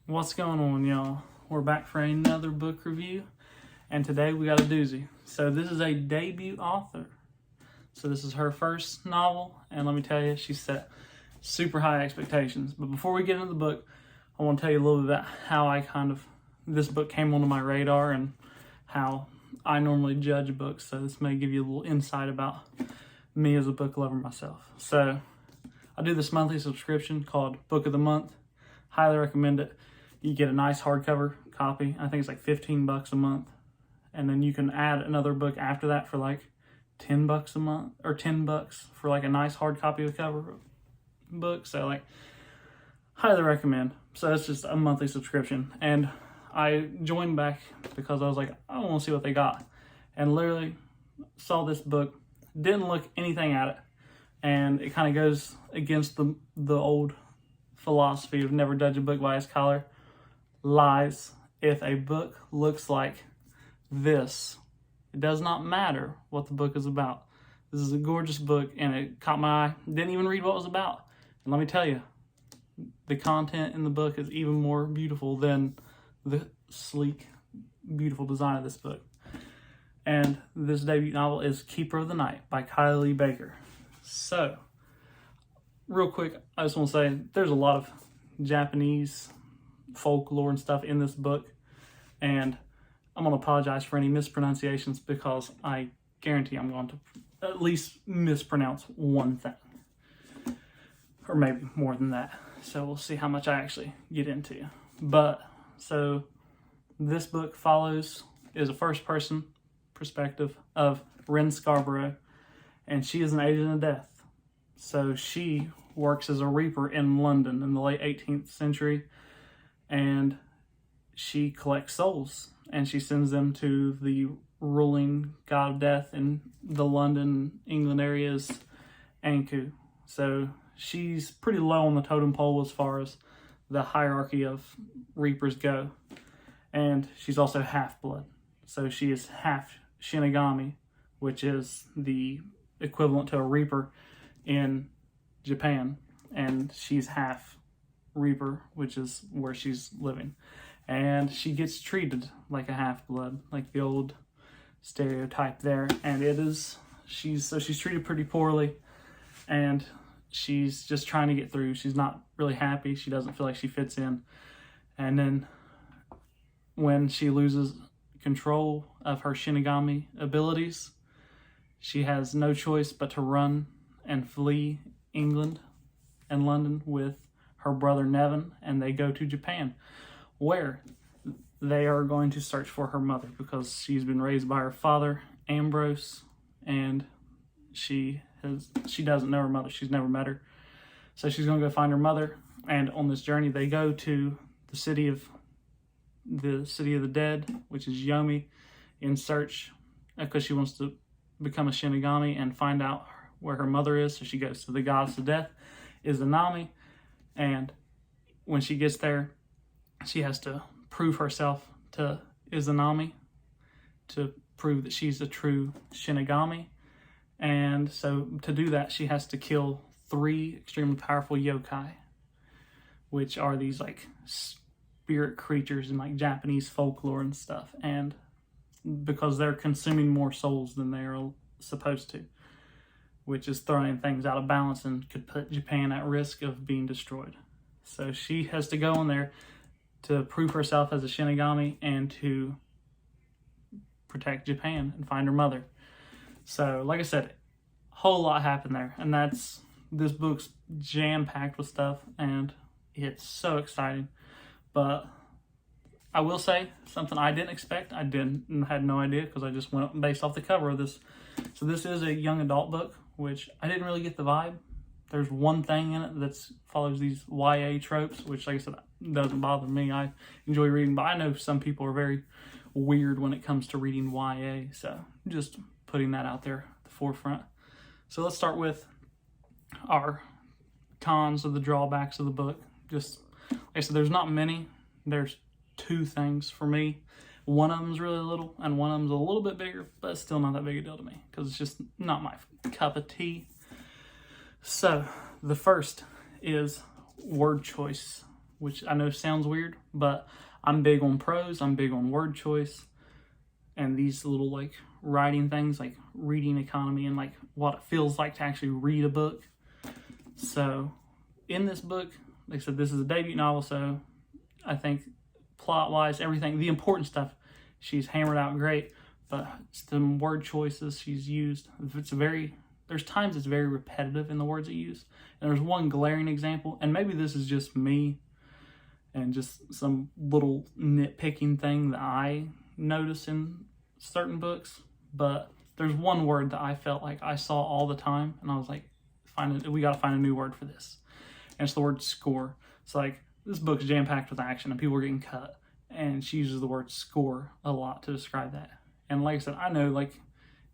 What's going on, y'all? We're back for another book review, and today we got a doozy. So this is a debut author. So this is her first novel, and let me tell you, she set super high expectations. But before we get into the book, I want to tell you a little bit about how this book came onto my radar and how I normally judge books. So this may give you a little insight about me as a book lover myself. So I do this monthly subscription called Book of the Month. Highly recommend it. You get a nice hardcover copy. I think it's like $15 a month. And then you can add another book after that for like $10 a month, or $10 for like a nice hard copy of the cover book. So like, highly recommend. So it's just a monthly subscription. And I joined back because I was like, I want to see what they got. And literally saw this book, didn't look anything at it. And it kind of goes against the old philosophy of never judge a book by its collar. Lies. If a book looks like this, it does not matter what the book is about. This is a gorgeous book and it caught my eye. Didn't even read what it was about. And let me tell you, the content in the book is even more beautiful than the sleek, beautiful design of this book. And this debut novel is Keeper of the Night by Kylie Lee Baker. So, real quick, I just want to say there's a lot of Japanese folklore and stuff in this book, and I'm going to apologize for any mispronunciations because I guarantee I'm going to at least mispronounce one thing, or maybe more than that. So we'll see how much I actually get into. But so this book is a first-person perspective of Ren Scarborough, and she is an agent of death. So she works as a reaper in London in the late 18th century, and she collects souls, and she sends them to the ruling god of death in the London, England areas, Anku. So she's pretty low on the totem pole as far as the hierarchy of reapers go. And she's also half-blood. So she is half Shinigami, which is the equivalent to a reaper in Japan, and she's half reaper, which is where she's living. And she gets treated like a half-blood, like the old stereotype there. And she's treated pretty poorly, and she's just trying to get through. She's not really happy. She doesn't feel like she fits in. And then when she loses control of her Shinigami abilities, she has no choice but to run and flee England and London with her brother Nevin, and they go to Japan, where they are going to search for her mother because she's been raised by her father, Ambrose, and she doesn't know her mother. She's never met her. So she's going to go find her mother, and on this journey they go to the city of the dead, which is Yomi, in search, because she wants to become a Shinigami and find out where her mother is. So she goes to the goddess of death, Izanami, and when she gets there, she has to prove herself to Izanami to prove that she's a true Shinigami. And so to do that, she has to kill 3 extremely powerful yokai, which are these like spirit creatures in like Japanese folklore and stuff. And because they're consuming more souls than they're supposed to, which is throwing things out of balance and could put Japan at risk of being destroyed. So she has to go in there to prove herself as a Shinigami and to protect Japan and find her mother. So, like I said, a whole lot happened there. And this book's jam-packed with stuff, and it's so exciting. But I will say something I didn't expect. I had no idea because I just went based off the cover of this. So this is a young adult book, which I didn't really get the vibe. There's one thing in it that follows these YA tropes, which, like I said, doesn't bother me. I enjoy reading, but I know some people are very weird when it comes to reading YA. So just putting that out there at the forefront. So let's start with our cons of the drawbacks of the book. Just, like I said, there's not many. There's 2 things for me. One of them's really little, and one of them's a little bit bigger, but it's still not that big a deal to me because it's just not my cup of tea. So the first is word choice. which I know sounds weird, but I'm big on prose, I'm big on word choice, and these little like writing things like reading economy and like what it feels like to actually read a book. So in this book, like I said, this is a debut novel, so I think plot-wise, everything, the important stuff, she's hammered out great, but some word choices she's used, there's times it's very repetitive in the words it used. And there's one glaring example, and maybe this is just me and just some little nitpicking thing that I notice in certain books, but there's one word that I felt like I saw all the time, and I was like, we got to find a new word for this. And it's the word score. It's like, this book's jam-packed with action and people are getting cut, and she uses the word score a lot to describe that. And like I said, I know like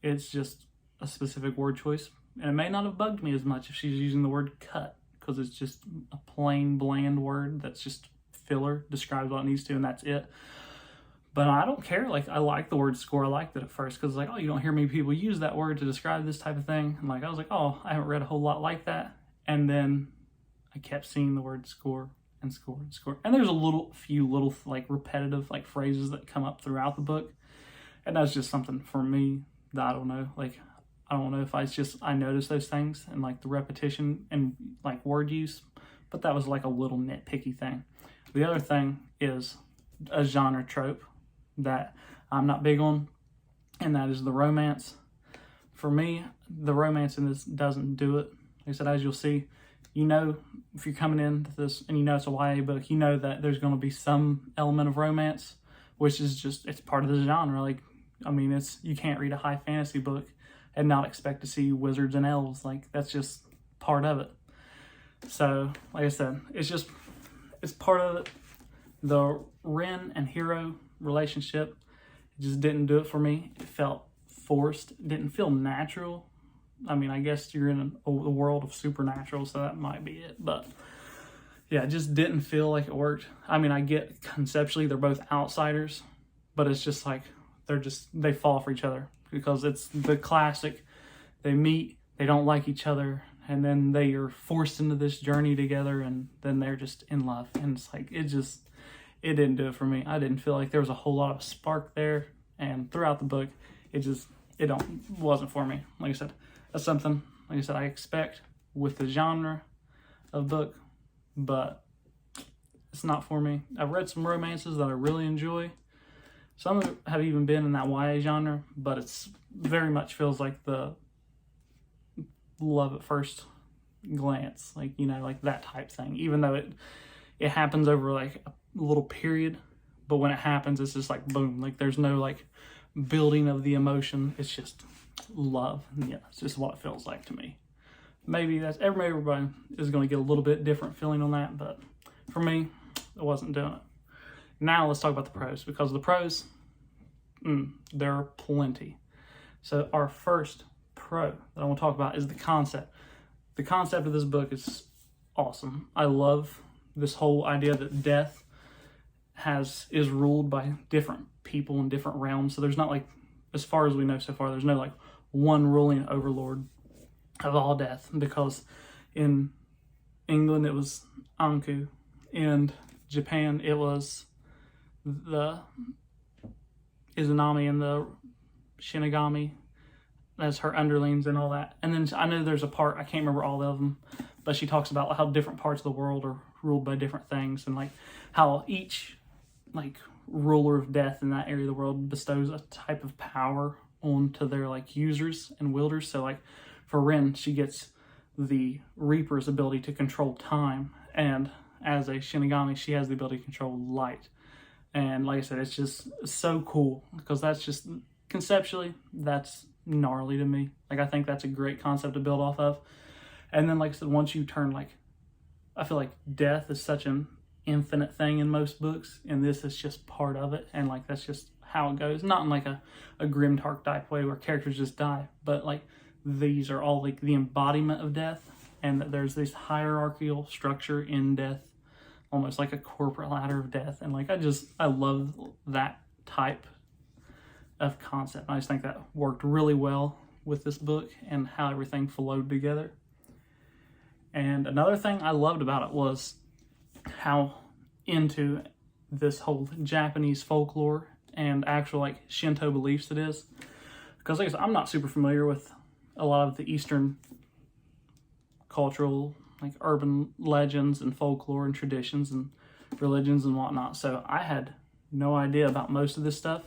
it's just a specific word choice, and it may not have bugged me as much if she's using the word cut, because it's just a plain, bland word that's just filler, describes what it needs to, and that's it. But I don't care. Like, I like the word score. I liked it at first because, like, oh, you don't hear many people use that word to describe this type of thing. And, like, I was like, oh, I haven't read a whole lot like that. And then I kept seeing the word score and score and score. And there's few little, like, repetitive, like, phrases that come up throughout the book. And that's just something for me that I don't know. Like, I don't know if I noticed those things and, like, the repetition and, like, word use. But that was, like, a little nitpicky thing. The other thing is a genre trope that I'm not big on, and that is the romance. For me, the romance in this doesn't do it. Like I said, as you'll see, you know, if you're coming into this and you know it's a YA book, you know that there's going to be some element of romance, which is just, it's part of the genre. Like, I mean, you can't read a high fantasy book and not expect to see wizards and elves. Like, that's just part of it. So, like I said, it's part of it. The Ren and Hero relationship just didn't do it for me. It felt forced. It didn't feel natural. I mean, I guess you're in the world of supernatural, so that might be it. But yeah, it just didn't feel like it worked. I mean, I get conceptually they're both outsiders, but it's just like they fall for each other because it's the classic. They meet, they don't like each other, and then they are forced into this journey together, and then they're just in love. And it's like, it didn't do it for me. I didn't feel like there was a whole lot of spark there. And throughout the book, it wasn't for me. Like I said, that's something, like I said, I expect with the genre of book, but it's not for me. I've read some romances that I really enjoy. Some of them have even been in that YA genre, but it's very much feels like the love at first glance, like, you know, like that type thing, even though it happens over like a little period, but when it happens, it's just like boom, like there's no like building of the emotion. It's just love. Yeah, it's just what it feels like to me. Maybe everybody is going to get a little bit different feeling on that, but for me, it wasn't doing it. Now let's talk about the pros, because the pros, there are plenty. So our first pro that I want to talk about is the concept. The concept of this book is awesome. I love this whole idea that death is ruled by different people in different realms. So there's not like, as far as we know so far, there's no like one ruling overlord of all death, because in England it was Anku, in Japan it was the Izanami and the Shinigami as her underlings and all that. And then I know there's a part, I can't remember all of them, but she talks about how different parts of the world are ruled by different things, and like how each like ruler of death in that area of the world bestows a type of power onto their like users and wielders. So like for Ren, she gets the Reaper's ability to control time, and as a Shinigami, she has the ability to control light. And like I said, it's just so cool, because that's just conceptually, that's gnarly to me. Like, I think that's a great concept to build off of. And then like I said, once you turn, like, I feel like death is such an infinite thing in most books, and this is just part of it, and like that's just how it goes. Not in like a grim dark type way where characters just die, but like these are all like the embodiment of death, and that there's this hierarchical structure in death, almost like a corporate ladder of death. And like I love that type of concept. I just think that worked really well with this book and how everything flowed together. And another thing I loved about it was how into this whole Japanese folklore and actual like Shinto beliefs it is. Because like I said, I'm not super familiar with a lot of the Eastern cultural, like urban legends and folklore and traditions and religions and whatnot. So I had no idea about most of this stuff.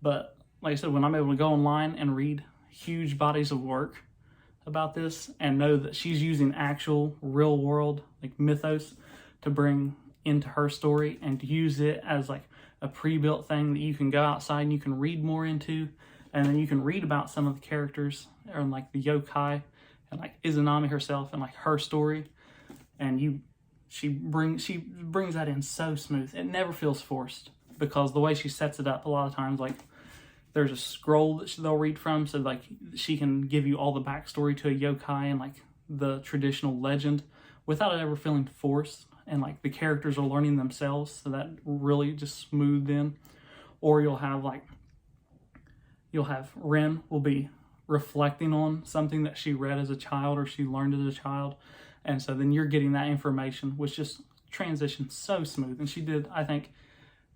But like I said, when I'm able to go online and read huge bodies of work about this and know that she's using actual real world like mythos to bring into her story and to use it as like a pre-built thing that you can go outside and you can read more into, and then you can read about some of the characters and like the yokai and like Izanami herself and like her story, and she brings that in so smooth. It never feels forced because the way she sets it up, a lot of times like there's a scroll that they'll read from, so like she can give you all the backstory to a yokai and like the traditional legend without it ever feeling forced, and like the characters are learning themselves, so that really just smoothed in. Or you'll have Ren will be reflecting on something that she read as a child or she learned as a child, and so then you're getting that information, which just transitions so smooth. And she did, I think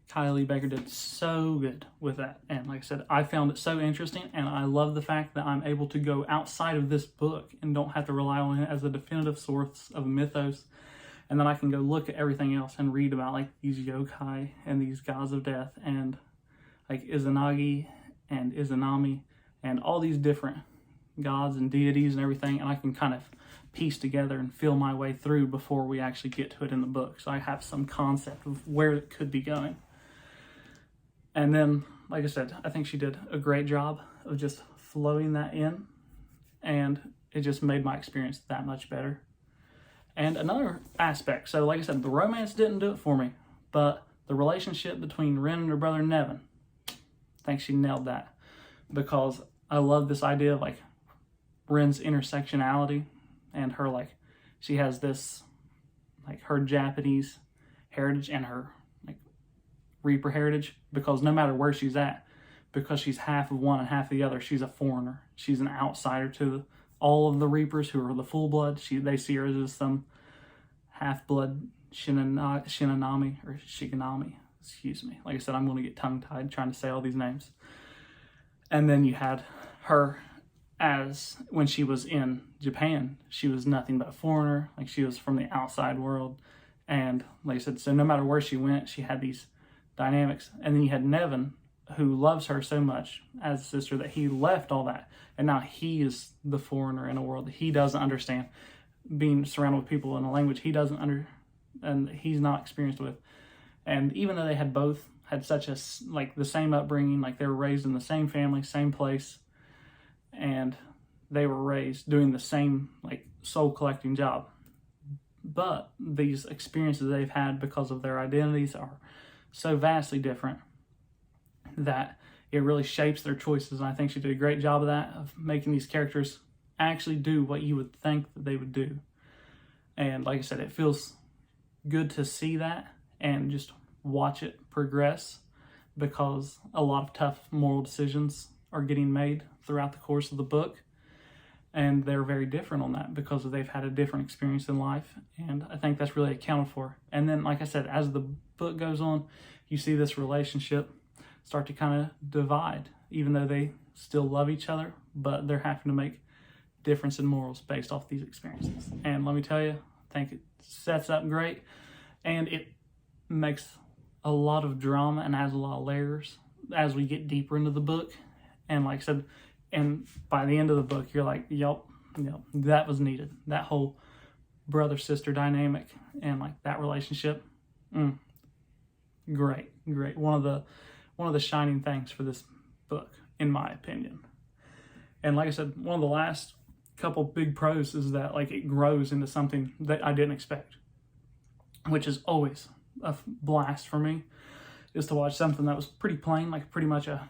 Kylie Lee Baker did so good with that. And like I said, I found it so interesting, and I love the fact that I'm able to go outside of this book and don't have to rely on it as a definitive source of mythos. And then I can go look at everything else and read about like these yokai and these gods of death and like Izanagi and Izanami and all these different gods and deities and everything. And I can kind of piece together and feel my way through before we actually get to it in the book. So I have some concept of where it could be going. And then, like I said, I think she did a great job of just flowing that in, and it just made my experience that much better. And another aspect, so like I said, the romance didn't do it for me, but the relationship between Ren and her brother Nevin, I think she nailed that, because I love this idea of like Ren's intersectionality and her like, she has this like her Japanese heritage and her Reaper heritage, because no matter where she's at, because she's half of one and half of the other, she's a foreigner. She's an outsider to all of the Reapers who are the full blood. They see her as some half-blood Shinanami or Shiganami. Excuse me. Like I said, I'm going to get tongue-tied trying to say all these names. And then you had her as when she was in Japan, she was nothing but a foreigner. Like she was from the outside world. And like I said, so no matter where she went, she had these dynamics. And then you had Nevin, who loves her so much as a sister that he left all that, and now he is the foreigner in a world that he doesn't understand, being surrounded with people in a language he doesn't and he's not experienced with. And even though they had both had such a like the same upbringing, like they were raised in the same family, same place, and they were raised doing the same like soul collecting job, but these experiences they've had because of their identities are so vastly different that it really shapes their choices. And I think she did a great job of that, of making these characters actually do what you would think that they would do. And like I said, it feels good to see that and just watch it progress, because a lot of tough moral decisions are getting made throughout the course of the book, and they're very different on that because they've had a different experience in life, and I think that's really accounted for. And then, like I said, as the book goes on, you see this relationship start to kind of divide, even though they still love each other, but they're having to make difference in morals based off these experiences. And let me tell you, I think it sets up great, and it makes a lot of drama and adds a lot of layers as we get deeper into the book. And like I said, and by the end of the book, you're like, yep, that was needed. That whole brother-sister dynamic and like that relationship, great. One of the shining things for this book, in my opinion. And like I said, one of the last couple big pros is that like it grows into something that I didn't expect, which is always a blast for me, is to watch something that was pretty plain, like pretty much a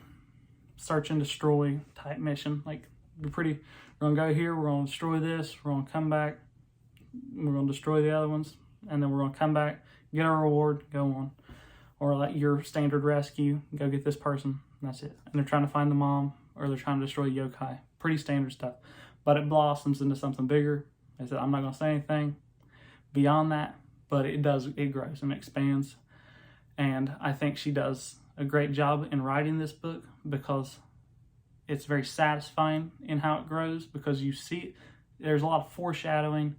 search and destroy type mission. Like we're gonna go here, we're gonna destroy this, we're gonna come back, we're gonna destroy the other ones, and then we're gonna come back, get our reward, go on. Or like your standard rescue, go get this person, and that's it. And they're trying to find the mom, or they're trying to destroy yokai. Pretty standard stuff. But it blossoms into something bigger. I said, I'm not gonna say anything beyond that, but it grows and expands. And I think she does a great job in writing this book because it's very satisfying in how it grows, because you see there's a lot of foreshadowing.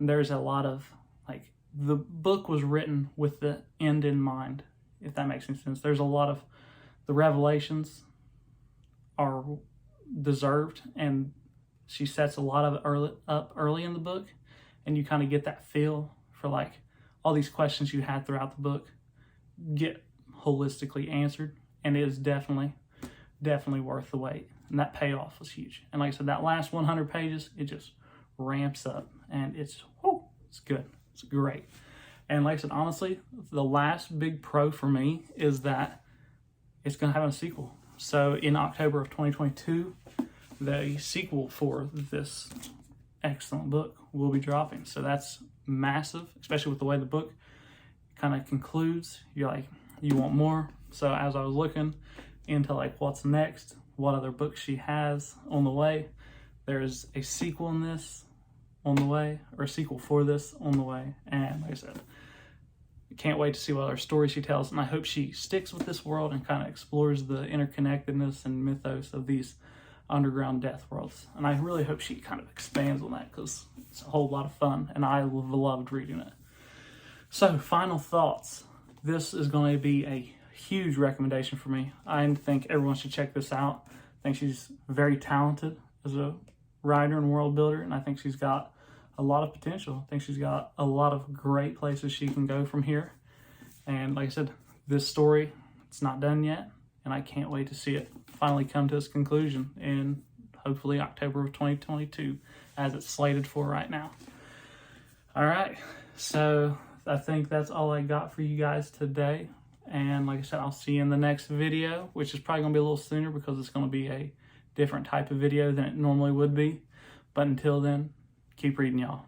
There's a lot of, like, the book was written with the end in mind, if that makes any sense. There's a lot of, the revelations are deserved, and she sets a lot of it up early in the book, and you kind of get that feel for, like, all these questions you had throughout the book get holistically answered, and it is definitely worth the wait. And that payoff was huge. And like I said, that last 100 pages, it just ramps up, and it's good. It's great. And like I said, honestly, the last big pro for me is that it's going to have a sequel. So in October of 2022, the sequel for this excellent book will be dropping. So that's massive, especially with the way the book kind of concludes. You're like, you want more. So as I was looking into, like, what's next, what other books she has on the way, there's a sequel in this on the way, or a sequel for this on the way. And like I said, can't wait to see what other stories she tells, and I hope she sticks with this world and kind of explores the interconnectedness and mythos of these underground death worlds. And I really hope she kind of expands on that, because it's a whole lot of fun, and I loved reading it. So, final thoughts. This is going to be a huge recommendation for me. I think everyone should check this out. I think she's very talented as a writer and world builder, and I think she's got a lot of potential. I think she's got a lot of great places she can go from here. And like I said, this story, it's not done yet, and I can't wait to see it finally come to its conclusion in hopefully October of 2022, as it's slated for right now. All right, so I think that's all I got for you guys today. And like I said, I'll see you in the next video, which is probably going to be a little sooner because it's going to be a different type of video than it normally would be. But until then, keep reading, y'all.